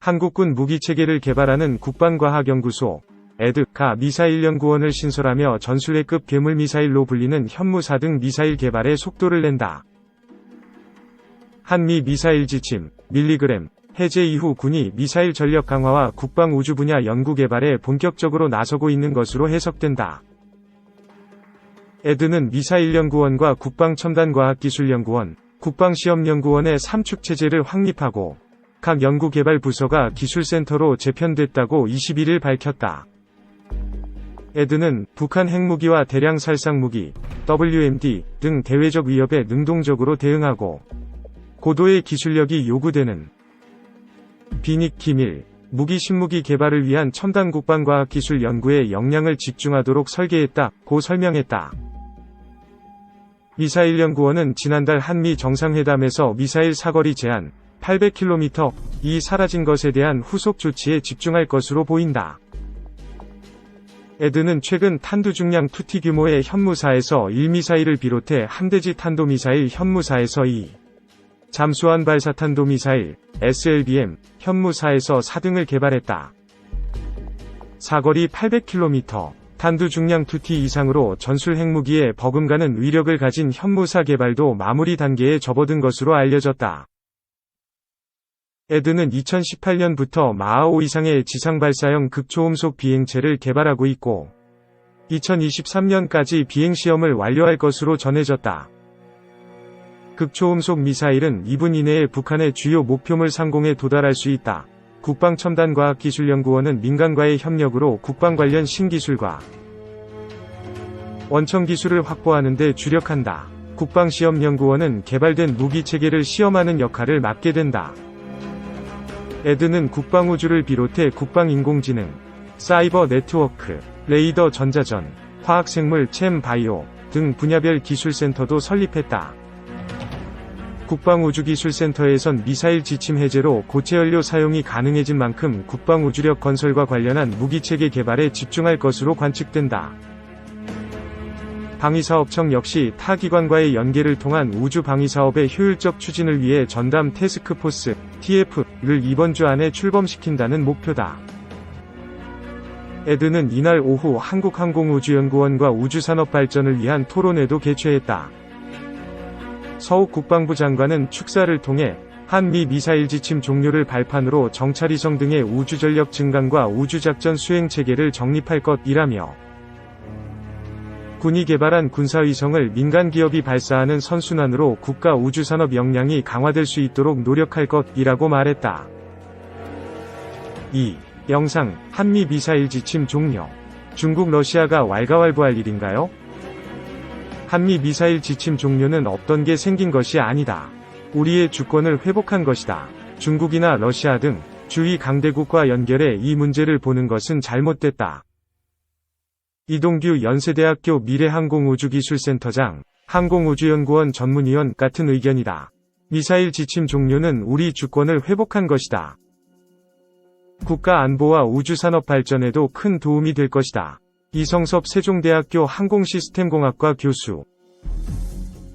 한국군 무기체계를 개발하는 국방과학연구소 에드가 미사일연구원을 신설하며 전술핵급 괴물미사일로 불리는 현무 4등 미사일 개발에 속도를 낸다. 한미 미사일 지침, 밀리그램, 해제 이후 군이 미사일 전력 강화와 국방 우주 분야 연구 개발에 본격적으로 나서고 있는 것으로 해석된다. 에드는 미사일연구원과 국방첨단과학기술연구원, 국방시험연구원의 3축 체제를 확립하고 각 연구개발 부서가 기술센터로 재편됐다고 21일 밝혔다. 에드는 북한 핵무기와 대량 살상무기, WMD 등 대외적 위협에 능동적으로 대응하고 고도의 기술력이 요구되는 비닉 기밀, 무기 신무기 개발을 위한 첨단 국방과학기술 연구에 역량을 집중하도록 설계했다고 설명했다. 미사일연구원은 지난달 한미 정상회담에서 미사일 사거리 제한 800km이 사라진 것에 대한 후속 조치에 집중할 것으로 보인다. 에드는 최근 탄두중량 2T 규모의 현무4에서 1미사일을 비롯해 함대지 탄도미사일 현무4에서 2, 잠수함 발사탄도미사일 SLBM 현무4에서 4등을 개발했다. 사거리 800km, 탄두중량 2T 이상으로 전술 핵무기에 버금가는 위력을 가진 현무4 개발도 마무리 단계에 접어든 것으로 알려졌다. 에드는 2018년부터 마하5 이상의 지상발사형 극초음속 비행체를 개발하고 있고 2023년까지 비행시험을 완료할 것으로 전해졌다. 극초음속 미사일은 2분 이내에 북한의 주요 목표물 상공에 도달할 수 있다. 국방첨단과학기술연구원은 민간과의 협력으로 국방 관련 신기술과 원천기술을 확보하는 데 주력한다. 국방시험연구원은 개발된 무기체계를 시험하는 역할을 맡게 된다. 에드는 국방우주를 비롯해 국방인공지능, 사이버 네트워크, 레이더 전자전, 화학생물 챔 바이오 등 분야별 기술센터도 설립했다. 국방우주기술센터에선 미사일 지침 해제로 고체연료 사용이 가능해진 만큼 국방우주력 건설과 관련한 무기체계 개발에 집중할 것으로 관측된다. 방위사업청 역시 타 기관과의 연계를 통한 우주 방위사업의 효율적 추진을 위해 전담 태스크포스 TF를 이번 주 안에 출범시킨다는 목표다. 에드는 이날 오후 한국항공우주연구원과 우주산업 발전을 위한 토론회도 개최했다. 서욱 국방부 장관은 축사를 통해 한미 미사일 지침 종료를 발판으로 정찰위성 등의 우주전력 증강과 우주작전 수행체계를 정립할 것이라며 군이 개발한 군사위성을 민간기업이 발사하는 선순환으로 국가 우주산업 역량이 강화될 수 있도록 노력할 것이라고 말했다. 2. 영상, 한미 미사일 지침 종료. 중국 러시아가 왈가왈부할 일인가요? 한미 미사일 지침 종료는 없던 게 생긴 것이 아니다. 우리의 주권을 회복한 것이다. 중국이나 러시아 등 주위 강대국과 연결해 이 문제를 보는 것은 잘못됐다. 이동규 연세대학교 미래항공우주기술센터장, 항공우주연구원 전문위원 같은 의견이다. 미사일 지침 종료는 우리 주권을 회복한 것이다. 국가 안보와 우주산업 발전에도 큰 도움이 될 것이다. 이성섭 세종대학교 항공시스템공학과 교수.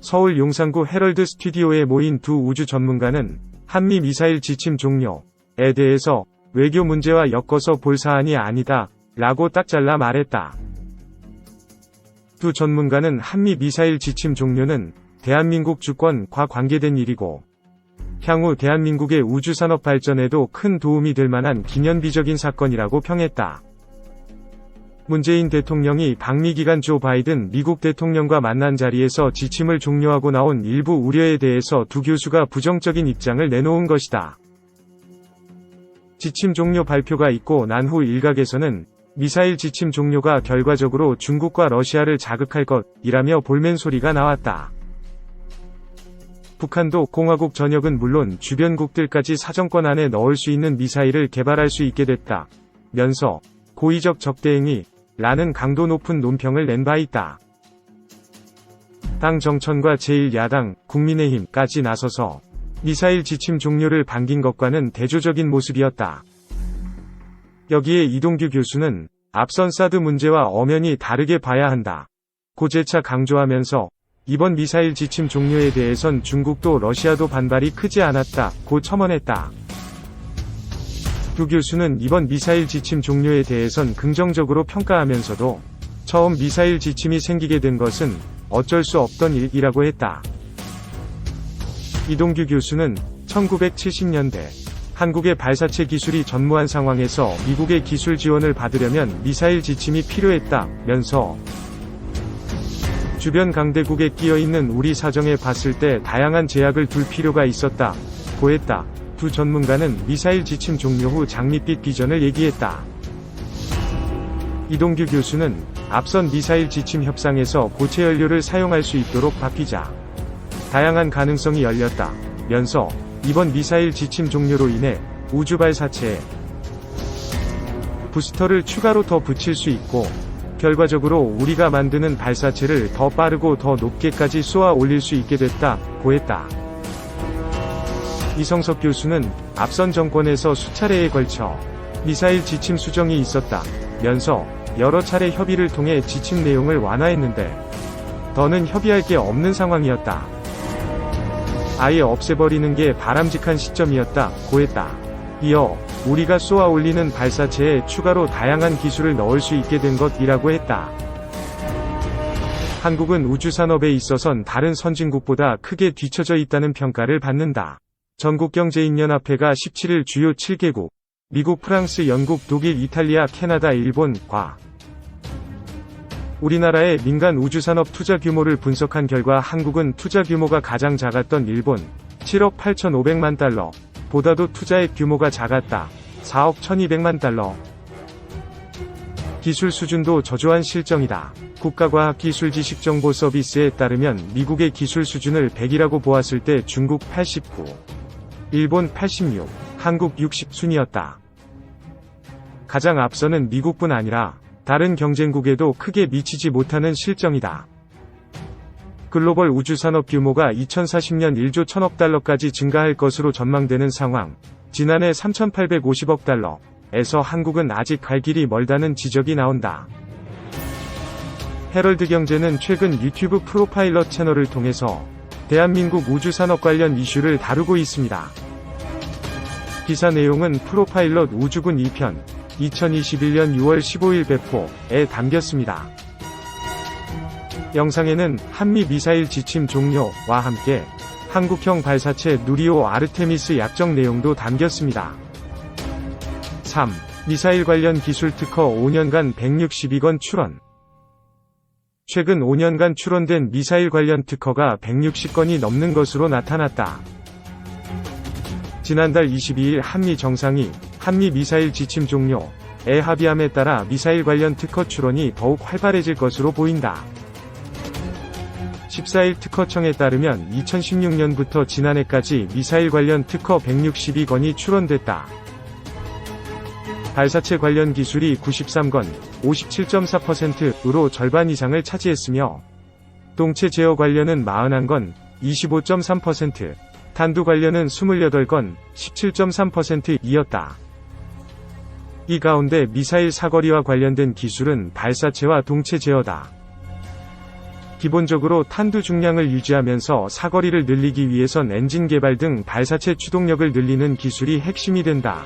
서울 용산구 헤럴드 스튜디오에 모인 두 우주 전문가는 한미 미사일 지침 종료에 대해서 외교 문제와 엮어서 볼 사안이 아니다 라고 딱 잘라 말했다. 두 전문가는 한미 미사일 지침 종료는 대한민국 주권과 관계된 일이고 향후 대한민국의 우주산업 발전에도 큰 도움이 될 만한 기념비적인 사건이라고 평했다. 문재인 대통령이 방미기간 조 바이든 미국 대통령과 만난 자리에서 지침을 종료하고 나온 일부 우려에 대해서 두 교수가 부정적인 입장을 내놓은 것이다. 지침 종료 발표가 있고 난 후 일각에서는 미사일 지침 종료가 결과적으로 중국과 러시아를 자극할 것이라며 볼멘 소리가 나왔다. 북한도 공화국 전역은 물론 주변국들까지 사정권 안에 넣을 수 있는 미사일을 개발할 수 있게 됐다. 면서 고의적 적대행위 라는 강도 높은 논평을 낸 바 있다. 당 정천과 제1야당 국민의힘까지 나서서 미사일 지침 종료를 반긴 것과는 대조적인 모습이었다. 여기에 이동규 교수는 앞선 사드 문제와 엄연히 다르게 봐야 한다. 고 재차 강조하면서 이번 미사일 지침 종료에 대해선 중국도 러시아도 반발이 크지 않았다 고 첨언했다. 두 교수는 이번 미사일 지침 종료에 대해선 긍정적으로 평가하면서도 처음 미사일 지침이 생기게 된 것은 어쩔 수 없던 일이라고 했다. 이동규 교수는 1970년대 한국의 발사체 기술이 전무한 상황에서 미국의 기술 지원을 받으려면 미사일 지침이 필요했다면서 주변 강대국에 끼어있는 우리 사정에 봤을 때 다양한 제약을 둘 필요가 있었다고 했다. 두 전문가는 미사일 지침 종료 후 장밋빛 비전을 얘기했다. 이동규 교수는 앞선 미사일 지침 협상에서 고체 연료를 사용할 수 있도록 바뀌자 다양한 가능성이 열렸다면서 이번 미사일 지침 종료로 인해 우주 발사체에 부스터를 추가로 더 붙일 수 있고 결과적으로 우리가 만드는 발사체를 더 빠르고 더 높게까지 쏘아 올릴 수 있게 됐다고 했다. 이성석 교수는 앞선 정권에서 수차례에 걸쳐 미사일 지침 수정이 있었다면서 여러 차례 협의를 통해 지침 내용을 완화했는데 더는 협의할 게 없는 상황이었다. 아예 없애버리는 게 바람직한 시점이었다고 했다. 이어 우리가 쏘아 올리는 발사체에 추가로 다양한 기술을 넣을 수 있게 된 것이라고 했다. 한국은 우주산업에 있어선 다른 선진국보다 크게 뒤처져 있다는 평가를 받는다. 전국경제인연합회가 17일 주요 7개국, 미국, 프랑스, 영국, 독일, 이탈리아, 캐나다, 일본과 우리나라의 민간 우주산업 투자 규모를 분석한 결과 한국은 투자 규모가 가장 작았던 일본 7억 8,500만 달러 보다도 투자액 규모가 작았다. 4억 1,200만 달러. 기술 수준도 저조한 실정이다. 국가과학기술지식정보서비스에 따르면 미국의 기술 수준을 100이라고 보았을 때 중국 89, 일본 86, 한국 60 순이었다. 가장 앞서는 미국뿐 아니라 다른 경쟁국에도 크게 미치지 못하는 실정이다. 글로벌 우주산업 규모가 2040년 1조 1000억 달러까지 증가할 것으로 전망되는 상황, 지난해 3,850억 달러에서 한국은 아직 갈 길이 멀다는 지적이 나온다. 헤럴드 경제는 최근 유튜브 프로파일럿 채널을 통해서 대한민국 우주산업 관련 이슈를 다루고 있습니다. 기사 내용은 프로파일럿 우주군 2편, 2021년 6월 15일 배포에 담겼습니다. 영상에는 한미 미사일 지침 종료와 함께 한국형 발사체 누리호 아르테미스 약정 내용도 담겼습니다. 3. 미사일 관련 기술 특허 5년간 162건 출원. 최근 5년간 출원된 미사일 관련 특허가 160건이 넘는 것으로 나타났다. 지난달 22일 한미 정상이 한미 미사일 지침 종료에 합의함에 따라 미사일 관련 특허 출원이 더욱 활발해질 것으로 보인다. 14일 특허청에 따르면 2016년부터 지난해까지 미사일 관련 특허 162건이 출원됐다. 발사체 관련 기술이 93건, 57.4%으로 절반 이상을 차지했으며 동체 제어 관련은 41건, 25.3%, 탄두 관련은 28건, 17.3%이었다. 이 가운데 미사일 사거리와 관련된 기술은 발사체와 동체 제어다. 기본적으로 탄두 중량을 유지하면서 사거리를 늘리기 위해선 엔진 개발 등 발사체 추동력을 늘리는 기술이 핵심이 된다.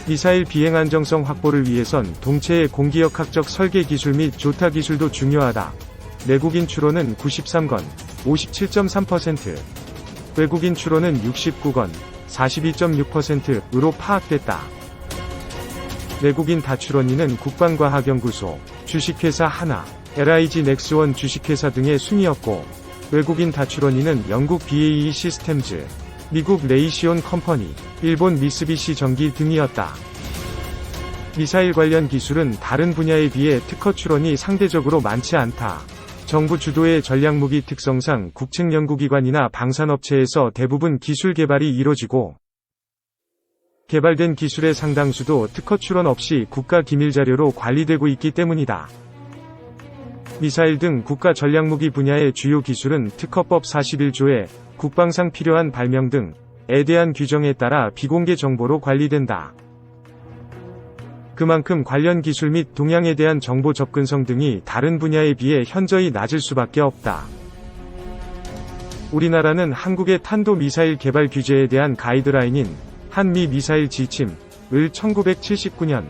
미사일 비행 안정성 확보를 위해선 동체의 공기역학적 설계 기술 및 조타 기술도 중요하다. 내국인 출원은 93건, 57.3%, 외국인 출원은 69건, 42.6%으로 파악됐다. 내국인 다출원인은 국방과학연구소, 주식회사 하나, LIG 넥스원 주식회사 등의 순이었고, 외국인 다출원인은 영국 BAE 시스템즈, 미국 레이시온 컴퍼니, 일본 미쓰비시 전기 등이었다. 미사일 관련 기술은 다른 분야에 비해 특허 출원이 상대적으로 많지 않다. 정부 주도의 전략무기 특성상 국책 연구기관이나 방산업체에서 대부분 기술 개발이 이뤄지고, 개발된 기술의 상당수도 특허 출원 없이 국가 기밀자료로 관리되고 있기 때문이다. 미사일 등 국가 전략무기 분야의 주요 기술은 특허법 41조에 국방상 필요한 발명 등에 대한 규정에 따라 비공개 정보로 관리된다. 그만큼 관련 기술 및 동향에 대한 정보 접근성 등이 다른 분야에 비해 현저히 낮을 수밖에 없다. 우리나라는 한국의 탄도미사일 개발 규제에 대한 가이드라인인 한미 미사일 지침을 1979년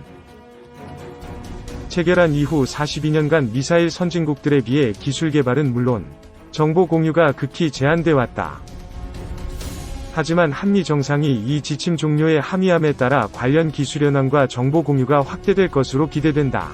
체결한 이후 42년간 미사일 선진국들에 비해 기술 개발은 물론 정보 공유가 극히 제한돼 왔다. 하지만 한미 정상이 이 지침 종료의 함의함에 따라 관련 기술 현황과 정보 공유가 확대될 것으로 기대된다.